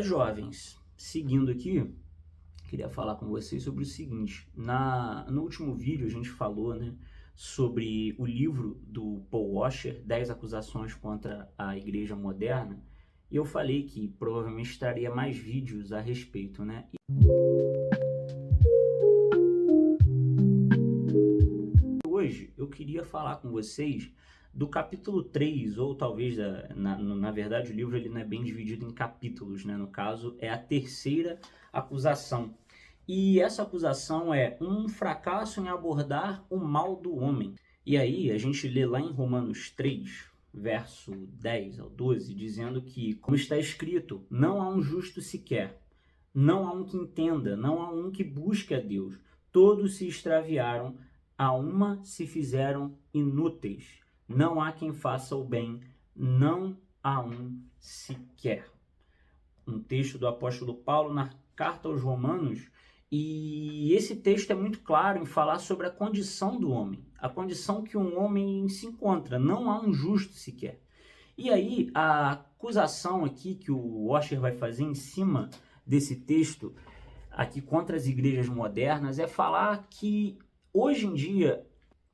jovens, seguindo aqui, queria falar com vocês sobre o seguinte. No último vídeo a gente falou, né, sobre o livro do Paul Washer, 10 acusações contra a Igreja Moderna, e eu falei que provavelmente estaria mais vídeos a respeito, né? Hoje eu queria falar com vocês do capítulo 3, ou talvez, na verdade o livro ele não é bem dividido em capítulos, né? No caso é a terceira acusação. E essa acusação é um fracasso em abordar o mal do homem. E aí a gente lê lá em Romanos 3, verso 10 ao 12, dizendo que, como está escrito, não há um justo sequer, não há um que entenda, não há um que busque a Deus. Todos se extraviaram, a uma se fizeram inúteis. Não há quem faça o bem, não há um sequer. Um texto do apóstolo Paulo na carta aos Romanos, e esse texto é muito claro em falar sobre a condição do homem, a condição que um homem se encontra, não há um justo sequer. E aí, a acusação aqui que o Washer vai fazer em cima desse texto, aqui contra as igrejas modernas, é falar que hoje em dia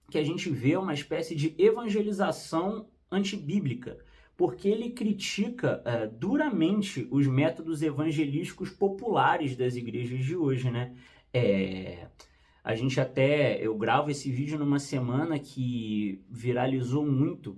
que a gente vê uma espécie de evangelização antibíblica, porque ele critica duramente os métodos evangelísticos populares das igrejas de hoje, né? Eu gravo esse vídeo numa semana que viralizou muito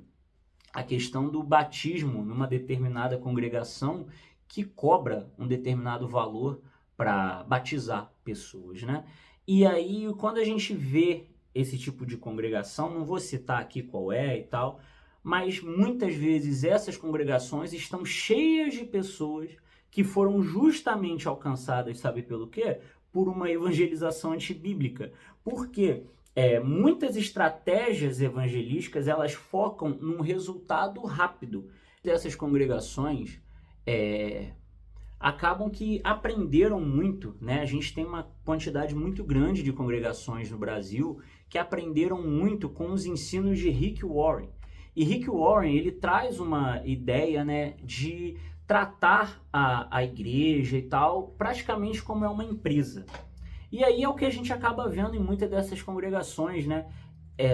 a questão do batismo numa determinada congregação que cobra um determinado valor para batizar pessoas, né? E aí, quando a gente vê esse tipo de congregação, não vou citar aqui qual é e tal, mas muitas vezes essas congregações estão cheias de pessoas que foram justamente alcançadas, sabe pelo quê? Por uma evangelização antibíblica. Por quê? Muitas estratégias evangelísticas, elas focam num resultado rápido. Essas congregações acabam que aprenderam muito, né? A gente tem uma quantidade muito grande de congregações no Brasil que aprenderam muito com os ensinos de Rick Warren. E Rick Warren, ele traz uma ideia, né, de tratar a igreja e tal praticamente como é uma empresa. E aí é o que a gente acaba vendo em muitas dessas congregações, né?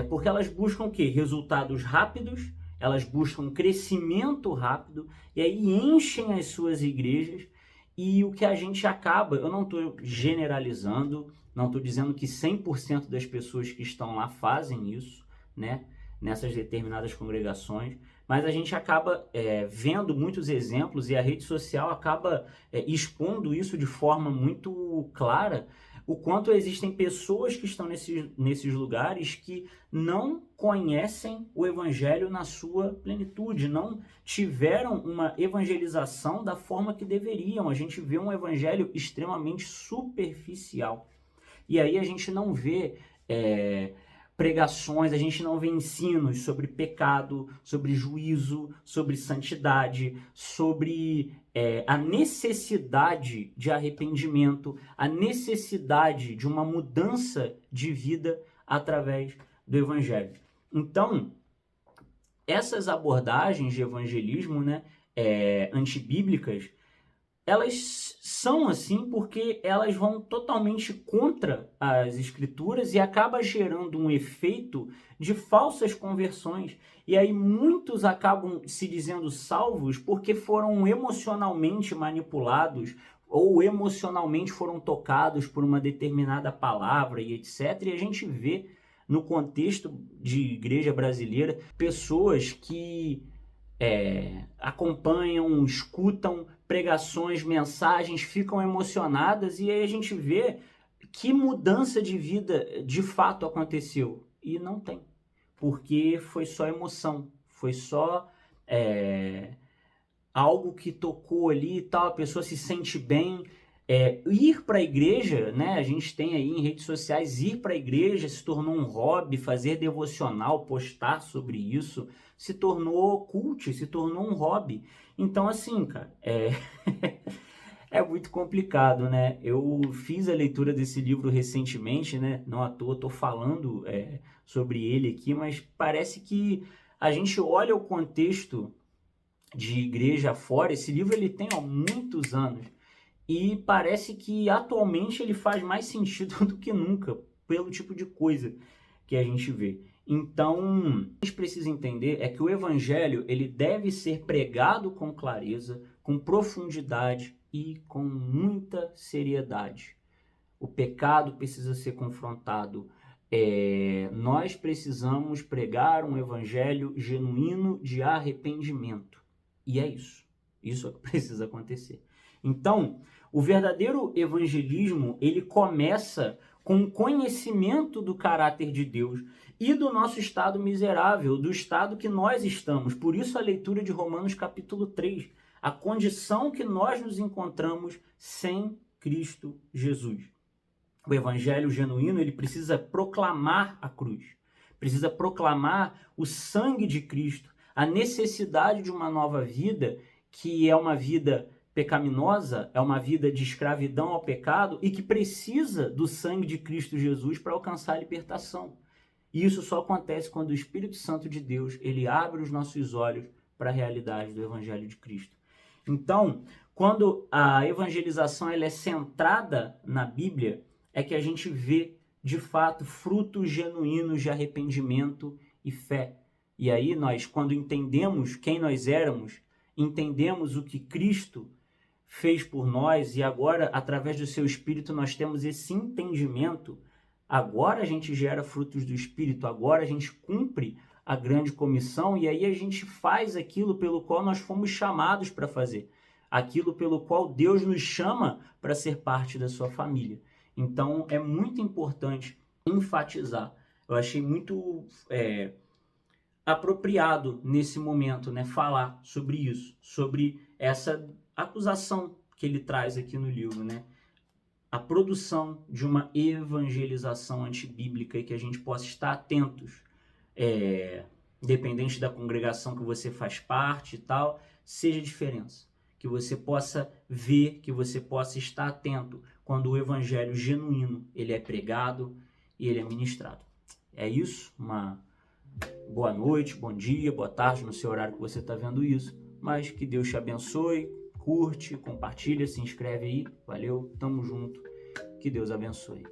Porque elas buscam o quê? Resultados rápidos, elas buscam crescimento rápido, e aí enchem as suas igrejas, e o que a gente acaba, eu não estou generalizando, não estou dizendo que 100% das pessoas que estão lá fazem isso, né? Nessas determinadas congregações, mas a gente acaba vendo muitos exemplos, e a rede social acaba expondo isso de forma muito clara, o quanto existem pessoas que estão nesses lugares que não conhecem o evangelho na sua plenitude, não tiveram uma evangelização da forma que deveriam. A gente vê um evangelho extremamente superficial. E aí a gente não vê pregações, a gente não vê ensinos sobre pecado, sobre juízo, sobre santidade, sobre a necessidade de arrependimento, a necessidade de uma mudança de vida através do evangelho. Então, essas abordagens de evangelismo, né, antibíblicas, elas são assim porque elas vão totalmente contra as escrituras e acaba gerando um efeito de falsas conversões. E aí muitos acabam se dizendo salvos porque foram emocionalmente manipulados ou emocionalmente foram tocados por uma determinada palavra e etc. E a gente vê no contexto de igreja brasileira pessoas que acompanham, escutam pregações, mensagens, ficam emocionadas, e aí a gente vê que mudança de vida de fato aconteceu. E não tem, porque foi só emoção, foi só algo que tocou ali e tal, a pessoa se sente bem. Ir para a igreja, né? A gente tem aí em redes sociais, ir para a igreja se tornou um hobby, fazer devocional, postar sobre isso, se tornou cult, se tornou um hobby. Então, assim, cara, é muito complicado, né? Eu fiz a leitura desse livro recentemente, né? Não à toa estou falando sobre ele aqui, mas parece que a gente olha o contexto de igreja fora. Esse livro ele tem há muitos anos e parece que atualmente ele faz mais sentido do que nunca, pelo tipo de coisa que a gente vê. Então, o que a gente precisa entender é que o evangelho ele deve ser pregado com clareza, com profundidade e com muita seriedade. O pecado precisa ser confrontado. Nós precisamos pregar um evangelho genuíno de arrependimento. E é isso. Isso é o que precisa acontecer. Então, o verdadeiro evangelismo, ele começa com o conhecimento do caráter de Deus e do nosso estado miserável, do estado que nós estamos. Por isso a leitura de Romanos capítulo 3, a condição que nós nos encontramos sem Cristo Jesus. O evangelho genuíno, ele precisa proclamar a cruz, precisa proclamar o sangue de Cristo, a necessidade de uma nova vida, que é uma vida pecaminosa, é uma vida de escravidão ao pecado e que precisa do sangue de Cristo Jesus para alcançar a libertação. E isso só acontece quando o Espírito Santo de Deus, ele abre os nossos olhos para a realidade do evangelho de Cristo. Então, quando a evangelização ela é centrada na Bíblia, é que a gente vê, de fato, frutos genuínos de arrependimento e fé. E aí nós, quando entendemos quem nós éramos, entendemos o que Cristo fez por nós e agora, através do seu Espírito, nós temos esse entendimento, agora a gente gera frutos do Espírito, agora a gente cumpre a grande comissão e aí a gente faz aquilo pelo qual nós fomos chamados para fazer, aquilo pelo qual Deus nos chama para ser parte da sua família. Então, é muito importante enfatizar. Eu achei muito apropriado nesse momento, né, falar sobre isso, sobre essa acusação que ele traz aqui no livro, né? A produção de uma evangelização antibíblica e que a gente possa estar atentos, independente da congregação que você faz parte e tal, seja diferença. Que você possa ver, que você possa estar atento quando o evangelho genuíno ele é pregado e ele é ministrado. É isso, uma boa noite, bom dia, boa tarde no seu horário que você está vendo isso, mas que Deus te abençoe, curte, compartilha, se inscreve aí, valeu, tamo junto, que Deus abençoe.